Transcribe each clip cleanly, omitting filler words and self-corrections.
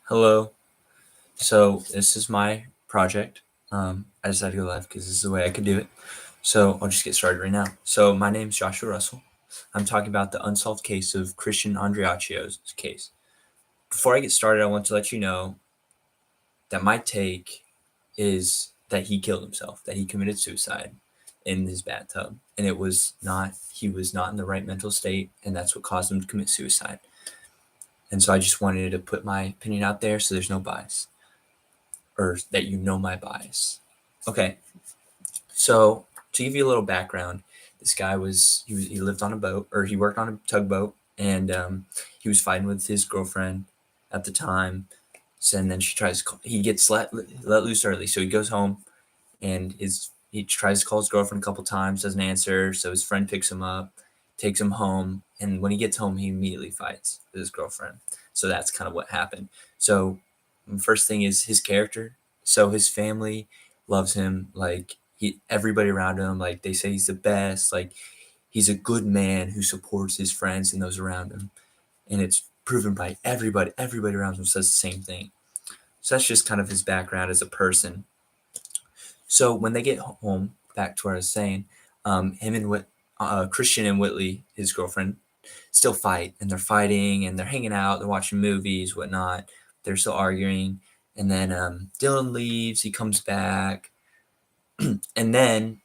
Hello. So this is my project. I decided to go live because this is the way I could do it. So I'll just get started right now. So my name's Joshua Russell. I'm talking about the unsolved case of Christian Andreaccio's case. Before I get started, I want to let you know that my take is that he killed himself, that he committed suicide in his bathtub, and he was not in the right mental state, and that's what caused him to commit suicide. And so I just wanted to put my opinion out there so there's no bias. Or that you know my bias. Okay, so to give you a little background, this guy he lived on a boat, or he worked on a tugboat, and he was fighting with his girlfriend at the time. So, and then he gets let loose early, so he goes home, and he tries to call his girlfriend a couple times, doesn't answer. So his friend picks him up, takes him home, and when he gets home, he immediately fights with his girlfriend. So that's kind of what happened. So first thing is his character. So his family loves him. Like everybody around him, like they say he's the best. Like he's a good man who supports his friends and those around him, and it's proven by everybody. Everybody around him says the same thing. So that's just kind of his background as a person. So when they get home, back to what I was saying, him and Christian and Whitley, his girlfriend, still fight, and they're fighting, and they're hanging out, they're watching movies, whatnot. They're still arguing, and then Dylan leaves. He comes back, and then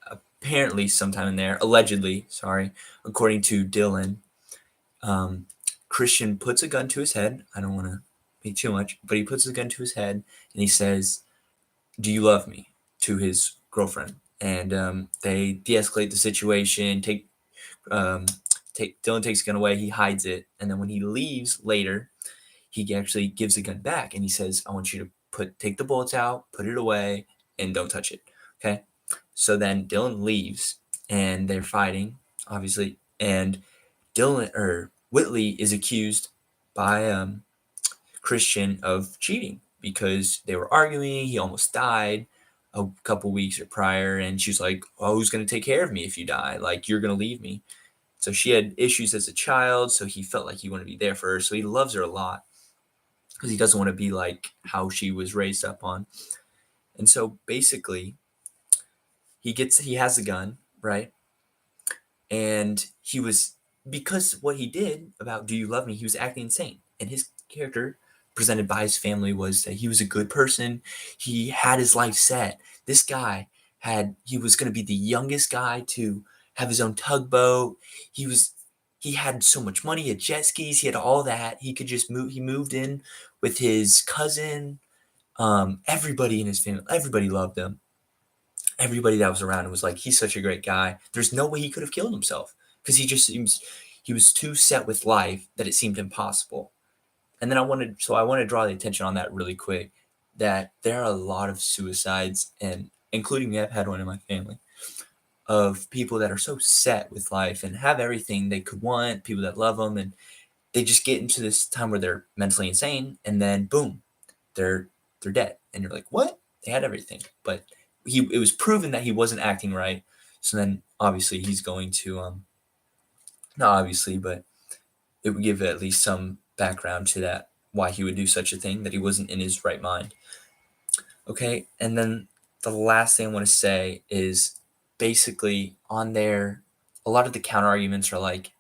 apparently, sometime in there, allegedly, sorry, according to Dylan, um, Christian puts a gun to his head. I don't want to make too much, but he puts a gun to his head, and he says, "Do you love me?" to his girlfriend, and they de-escalate the situation. Um, Dylan takes the gun away. He hides it, and then when he leaves later, he actually gives the gun back, and he says, "I want you to take the bullets out, put it away, and don't touch it." Okay. So then Dylan leaves, and they're fighting, obviously, and Dylan or Whitley is accused by Christian of cheating because they were arguing. He almost died a couple weeks prior, and she's like, "Oh, who's going to take care of me if you die? Like, you're going to leave me." So she had issues as a child, so he felt like he wanted to be there for her. So he loves her a lot because he doesn't want to be like how she was raised up on. And so basically, he has a gun, right? And he was because what he did about "Do you love me?" He was acting insane, and his character presented by his family was that he was a good person. He had his life set. This guy he was going to be the youngest guy to have his own tugboat. He had so much money. He had jet skis. He had all that. He could just move. He moved in with his cousin. Everybody in his family, everybody loved him. Everybody that was around him was like, he's such a great guy. There's no way he could have killed himself because he was too set with life that it seemed impossible. And then I want to draw the attention on that really quick, that there are a lot of suicides, and including me, I've had one in my family, of people that are so set with life and have everything they could want, people that love them, and they just get into this time where they're mentally insane, and then boom, they're they're dead, and you're like, what? They had everything, but it was proven that he wasn't acting right. So then obviously he's going to not obviously, but it would give at least some background to that, why he would do such a thing, that he wasn't in his right mind. Okay, and then the last thing I want to say is basically on there, a lot of the counter arguments are like,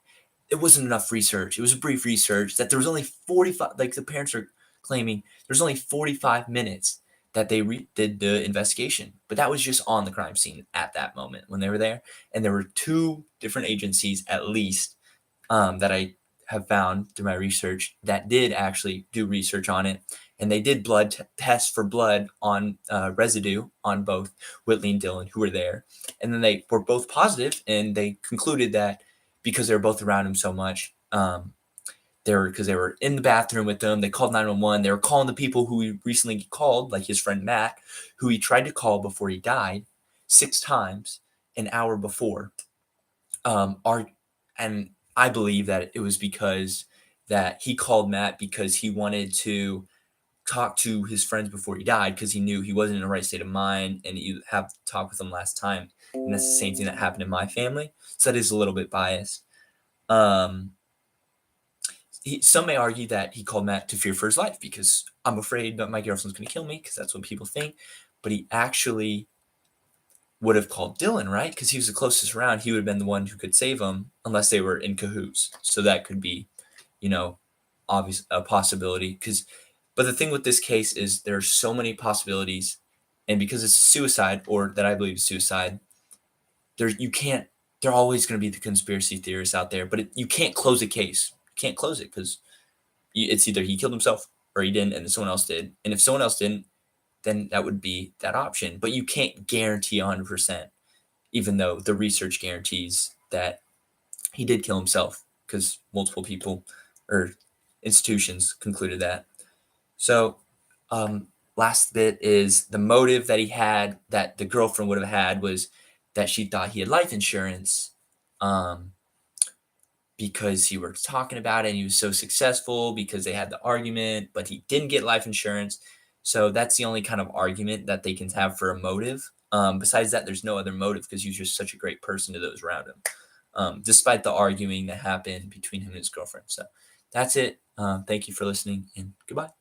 it wasn't enough research. It was a brief research, that there was only 45, like the parents are claiming there's only 45 minutes that they did the investigation. But that was just on the crime scene at that moment when they were there. And there were two different agencies, at least, that I have found through my research, that did actually do research on it. And they did tests for blood on residue on both Whitley and Dylan, who were there. And then they were both positive, and they concluded that because they were both around him so much, because they were in the bathroom with them. They called 911. They were calling the people who he recently called, like his friend Matt, who he tried to call before he died 6 times an hour before. Are and I believe that it was because that he called Matt because he wanted to talk to his friends before he died, because he knew he wasn't in the right state of mind, and you have to talk with him last time. And that's the same thing that happened in my family. So that is a little bit biased. Um, some may argue that he called Matt to fear for his life because I'm afraid that my girlfriend's going to kill me because that's what people think. But he actually would have called Dylan, right? Because he was the closest around. He would have been the one who could save him unless they were in cahoots. So that could be, you know, obvious a possibility. But the thing with this case is there are so many possibilities, and because it's suicide, or that I believe is suicide, you can't. There are always going to be the conspiracy theorists out there, but you can't close a case. You can't close it because it's either he killed himself or he didn't, and then someone else did. And if someone else didn't, then that would be that option. But you can't guarantee 100%, even though the research guarantees that he did kill himself because multiple people or institutions concluded that. So, last bit is the motive that he had, that the girlfriend would have had, was that she thought he had life insurance. Because he was talking about it and he was so successful because they had the argument, but he didn't get life insurance. So that's the only kind of argument that they can have for a motive. Besides that, there's no other motive because he was just such a great person to those around him, despite the arguing that happened between him and his girlfriend. So that's it. Thank you for listening, and goodbye.